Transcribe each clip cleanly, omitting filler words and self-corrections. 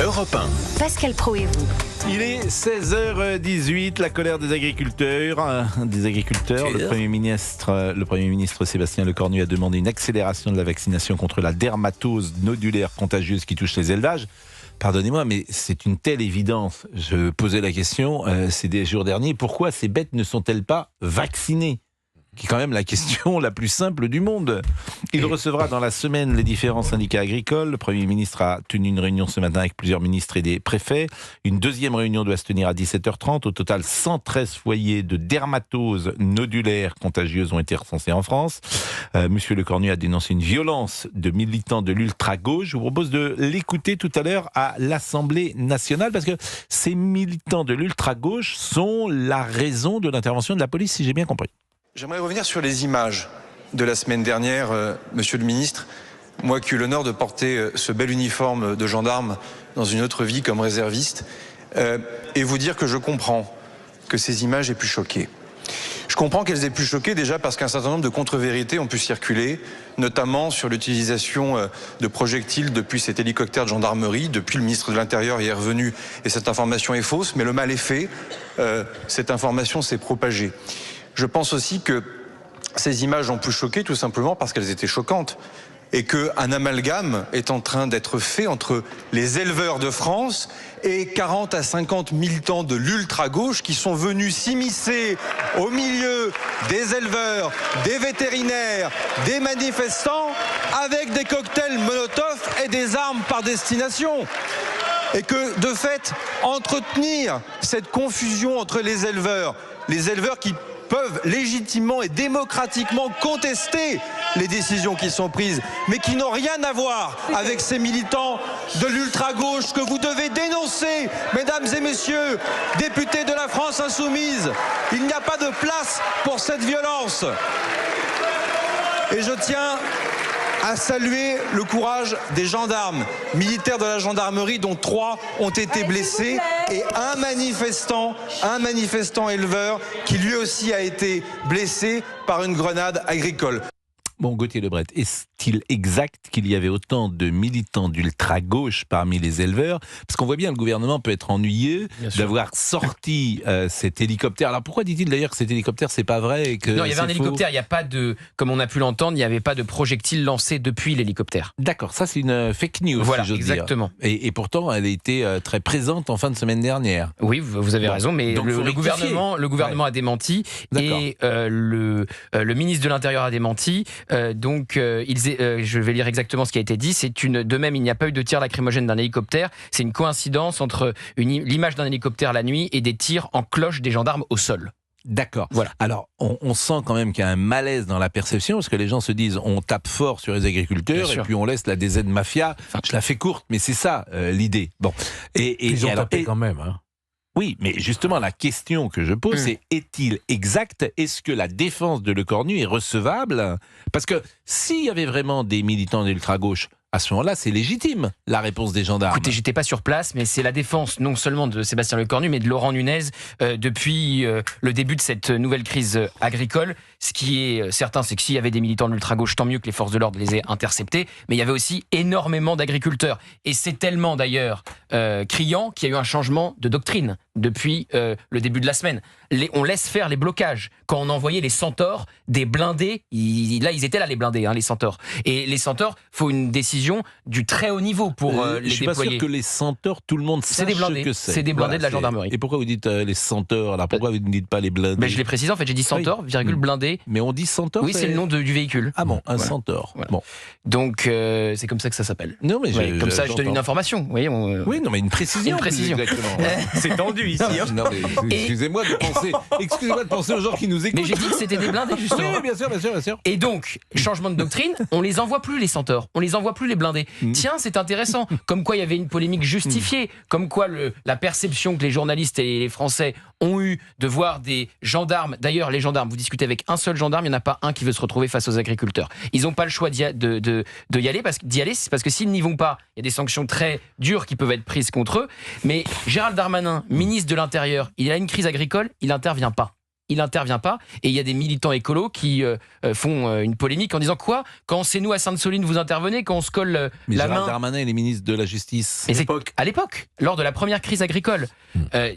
Europe 1. Pascal Praud et vous. Il est 16h18, la colère des agriculteurs. Le Premier ministre Sébastien Lecornu a demandé une accélération de la vaccination contre la dermatose nodulaire contagieuse qui touche les élevages. Pardonnez-moi, mais c'est une telle évidence. Je posais la question ces jours derniers, pourquoi ces bêtes ne sont-elles pas vaccinées ? Qui est quand même la question la plus simple du monde. Il recevra dans la semaine les différents syndicats agricoles. Le Premier ministre a tenu une réunion ce matin avec plusieurs ministres et des préfets. Une deuxième réunion doit se tenir à 17h30. Au total, 113 foyers de dermatose nodulaire contagieuse ont été recensés en France. Monsieur Lecornu a dénoncé une violence de militants de l'ultra-gauche. Je vous propose de l'écouter tout à l'heure à l'Assemblée nationale, parce que ces militants de l'ultra-gauche sont la raison de l'intervention de la police, si j'ai bien compris. J'aimerais revenir sur les images de la semaine dernière, monsieur le ministre. Moi qui ai eu l'honneur de porter ce bel uniforme de gendarme dans une autre vie comme réserviste, et vous dire que je comprends que ces images aient pu choquer. Je comprends qu'elles aient pu choquer déjà parce qu'un certain nombre de contre-vérités ont pu circuler, notamment sur l'utilisation de projectiles depuis cet hélicoptère de gendarmerie. Depuis, le ministre de l'Intérieur y est revenu et cette information est fausse, mais le mal est fait. Cette information s'est propagée. Je pense aussi que ces images ont pu choquer tout simplement parce qu'elles étaient choquantes et qu'un amalgame est en train d'être fait entre les éleveurs de France et 40 à 50 militants de l'ultra-gauche qui sont venus s'immiscer au milieu des éleveurs, des vétérinaires, des manifestants avec des cocktails Molotov et des armes par destination. Et que, de fait, entretenir cette confusion entre les éleveurs qui peuvent légitimement et démocratiquement contester les décisions qui sont prises, mais qui n'ont rien à voir avec ces militants de l'ultra-gauche que vous devez dénoncer, mesdames et messieurs, députés de la France insoumise. Il n'y a pas de place pour cette violence. Et je tiens à saluer le courage des gendarmes, militaires de la gendarmerie, dont 3 ont été blessés, et un manifestant éleveur qui lui aussi a été blessé par une grenade agricole. Bon, Gauthier Lebret, est-il exact qu'il y avait autant de militants d'ultra-gauche parmi les éleveurs ? Parce qu'on voit bien, le gouvernement peut être ennuyé d'avoir sorti cet hélicoptère. Alors pourquoi dit-il d'ailleurs que cet hélicoptère, c'est pas vrai et que Non, il y avait un faux. hélicoptère, il n'y a pas de, comme on a pu l'entendre, il n'y avait pas de projectile lancé depuis l'hélicoptère. D'accord, ça c'est une fake news, voilà, si j'ose exactement. dire. Et pourtant, elle a été très présente en fin de semaine dernière. Oui, vous avez raison, mais le gouvernement a démenti et le ministre de l'Intérieur a démenti. Je vais lire exactement ce qui a été dit. De même, il n'y a pas eu de tir lacrymogène d'un hélicoptère. C'est une coïncidence entre l'image d'un hélicoptère la nuit et des tirs en cloche des gendarmes au sol. D'accord. Voilà. Alors, on sent quand même qu'il y a un malaise dans la perception, parce que les gens se disent on tape fort sur les agriculteurs et puis on laisse la DZ Mafia. Je la fais courte, mais c'est ça l'idée. Bon. Ils ont tapé quand même, hein. Oui, mais justement, la question que je pose, c'est est-il exact ? Est-ce que la défense de Lecornu est recevable ? Parce que s'il y avait vraiment des militants de l'ultra-gauche, à ce moment-là, c'est légitime, la réponse des gendarmes. Écoutez, j'étais pas sur place, mais c'est la défense non seulement de Sébastien Lecornu, mais de Laurent Nunez depuis le début de cette nouvelle crise agricole. Ce qui est certain, c'est que s'il y avait des militants de l'ultra-gauche, tant mieux que les forces de l'ordre les aient interceptés, mais il y avait aussi énormément d'agriculteurs. Et c'est tellement d'ailleurs criant qu'il y a eu un changement de doctrine depuis le début de la semaine. On laisse faire les blocages. Quand on envoyait les centaures, des blindés, ils étaient là les blindés, les centaures. Et les centaures, faut une décision du très haut niveau pour les déployer. Je suis pas sûr que les centaures, tout le monde sache ce que c'est. C'est des blindés de la gendarmerie. Et pourquoi vous dites les centaures ? Alors pourquoi vous ne dites pas les blindés ? Mais je l'ai précisé, en fait, j'ai dit centaure, virgule blindé. Mais on dit centaure ? Oui, c'est le nom du véhicule. Ah bon, un centaure. Voilà. Bon. Donc c'est comme ça que ça s'appelle. Non, mais comme ça, je donne une information. Vous voyez, oui, non, mais une précision. Une précision. C'est tendu ici. Non, mais excusez-moi de penser aux gens qui nous écoutent. Mais j'ai dit que c'était des blindés, justement. Oui, bien sûr. Et donc, changement de doctrine, on les envoie plus les centaures, on les envoie plus les blindés. Tiens, c'est intéressant. Comme quoi il y avait une polémique justifiée, comme quoi la perception que les journalistes et les Français ont eu de voir des gendarmes. D'ailleurs, les gendarmes, vous discutez avec un seul gendarme, il n'y en a pas un qui veut se retrouver face aux agriculteurs. Ils n'ont pas le choix d'y aller, parce que s'ils n'y vont pas, il y a des sanctions très dures qui peuvent être prises contre eux. Mais Gérald Darmanin, ministre de l'Intérieur, il a une crise agricole, il n'intervient pas. il n'intervient pas. Et il y a des militants écolos qui font une polémique en disant quoi ? Quand c'est nous à Sainte-Soline, vous intervenez, quand on se colle mais la Gérald main. Darmanin, il est ministre de la Justice. À l'époque, lors de la première crise agricole,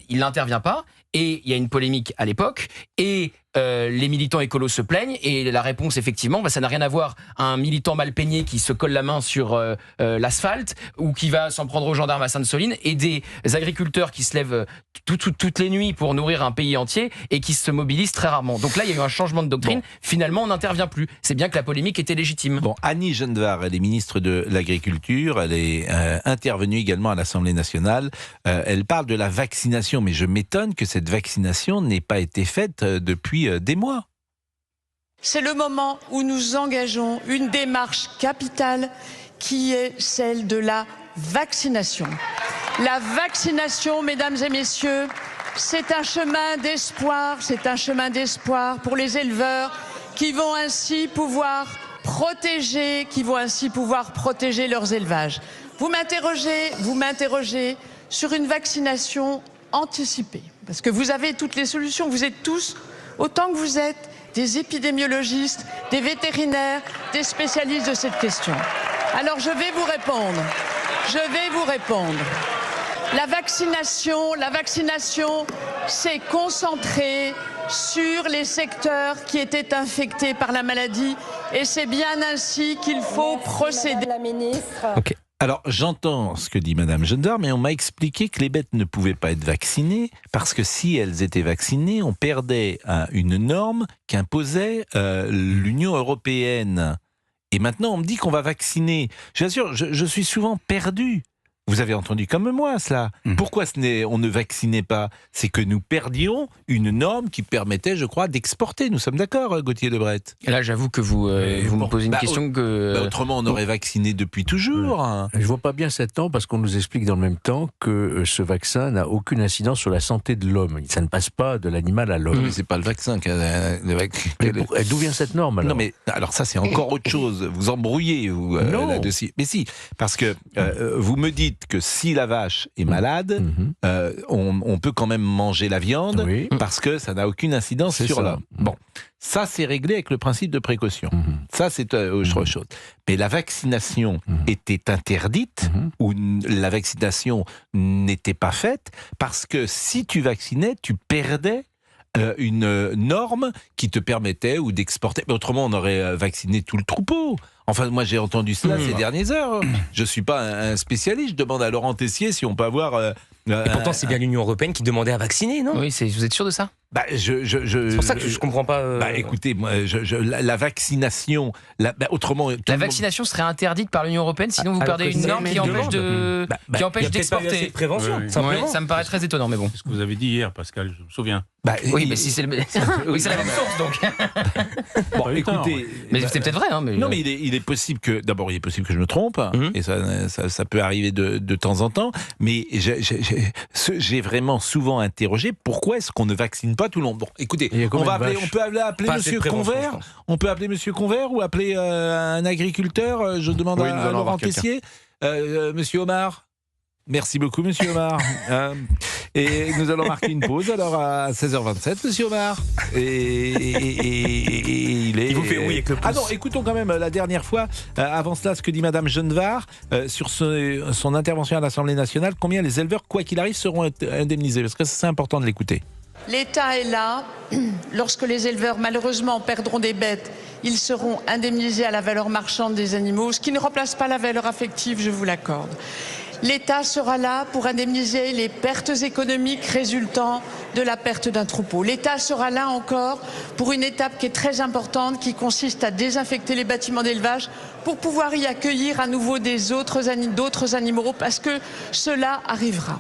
il n'intervient pas. Et il y a une polémique à l'époque. Et les militants écolos se plaignent. Et la réponse, effectivement, ça n'a rien à voir. Un militant mal peigné qui se colle la main sur l'asphalte ou qui va s'en prendre aux gendarmes à Sainte-Soline, et des agriculteurs qui se lèvent toutes les nuits pour nourrir un pays entier et qui se mobilisent très rarement. Donc là, il y a eu un changement de doctrine. Bon. Finalement, on n'intervient plus. C'est bien que la polémique était légitime. Bon, Annie Genevard, elle est ministre de l'Agriculture. Elle est intervenue également à l'Assemblée nationale. Elle parle de la vaccination, mais je m'étonne que cette vaccination n'ait pas été faite depuis des mois. C'est le moment où nous engageons une démarche capitale qui est celle de la vaccination. La vaccination, mesdames et messieurs, c'est un chemin d'espoir, pour les éleveurs qui vont ainsi pouvoir protéger leurs élevages. Vous m'interrogez sur une vaccination anticipée, parce que vous avez toutes les solutions, vous êtes tous, autant que vous êtes, des épidémiologistes, des vétérinaires, des spécialistes de cette question. Alors je vais vous répondre. La vaccination s'est concentrée sur les secteurs qui étaient infectés par la maladie, et c'est bien ainsi qu'il faut procéder. Madame la ministre. Okay. Alors, j'entends ce que dit Madame Genevard, mais on m'a expliqué que les bêtes ne pouvaient pas être vaccinées parce que si elles étaient vaccinées, on perdait une norme qu'imposait l'Union européenne. Et maintenant, on me dit qu'on va vacciner. Je vous assure, je suis souvent perdu. Vous avez entendu comme moi cela. Pourquoi on ne vaccinait pas ? C'est que nous perdions une norme qui permettait, je crois, d'exporter. Nous sommes d'accord, Gauthier Lebret ? Et là, j'avoue que vous me posez une question que... autrement, on aurait vacciné depuis toujours. Je vois pas bien cet temps, parce qu'on nous explique dans le même temps que ce vaccin n'a aucune incidence sur la santé de l'homme. Ça ne passe pas de l'animal à l'homme. Mais c'est pas le vaccin qui a... D'où vient cette norme alors ? Non, mais alors ça, c'est encore autre chose. Vous embrouillez là-dessus. Mais si, parce que vous me dites que si la vache est malade, on peut quand même manger la viande parce que ça n'a aucune incidence sur l'homme. Bon, ça c'est réglé avec le principe de précaution. Ça c'est autre chose. Mais la vaccination était interdite ou la vaccination n'était pas faite parce que si tu vaccinais, tu perdais une norme qui te permettait ou d'exporter. Mais autrement, on aurait vacciné tout le troupeau. Enfin, moi, j'ai entendu cela ces dernières heures. Je ne suis pas un spécialiste. Je demande à Laurent Tessier si on peut avoir... Et pourtant, c'est bien l'Union européenne qui demandait à vacciner, non ? Oui, vous êtes sûr de ça ? C'est pour ça que je comprends pas... écoutez, moi, la vaccination... autrement... La vaccination serait interdite par l'Union européenne, sinon vous perdez une norme qui empêche d'exporter. Prévention, ça me paraît très étonnant, mais bon. C'est ce que vous avez dit hier, Pascal, je me souviens. Oui, mais si c'est la même source, donc. Bon, écoutez... Mais c'est peut-être vrai, hein. Mais... Non, mais il est possible que... D'abord, il est possible que je me trompe, et ça peut arriver de temps en temps, mais j'ai vraiment souvent interrogé pourquoi est-ce qu'on ne vaccine pas tout le monde. Bon, écoutez, on peut appeler Monsieur Convert. On peut appeler Monsieur Convert ou appeler un agriculteur. Je demande à Laurent Tessier. Monsieur Omar. Merci beaucoup, Monsieur Omar. Et nous allons marquer une pause alors à 16h27, Monsieur Omar. Et il vous fait oui avec le pouce. Ah non, écoutons quand même la dernière fois, avant cela, ce que dit Madame Genevard sur son intervention à l'Assemblée nationale. Combien les éleveurs, quoi qu'il arrive, seront indemnisés ? Parce que c'est important de l'écouter. L'État est là. Lorsque les éleveurs, malheureusement, perdront des bêtes, ils seront indemnisés à la valeur marchande des animaux, ce qui ne remplace pas la valeur affective, je vous l'accorde. L'État sera là pour indemniser les pertes économiques résultant de la perte d'un troupeau. L'État sera là encore pour une étape qui est très importante, qui consiste à désinfecter les bâtiments d'élevage pour pouvoir y accueillir à nouveau d'autres animaux, parce que cela arrivera.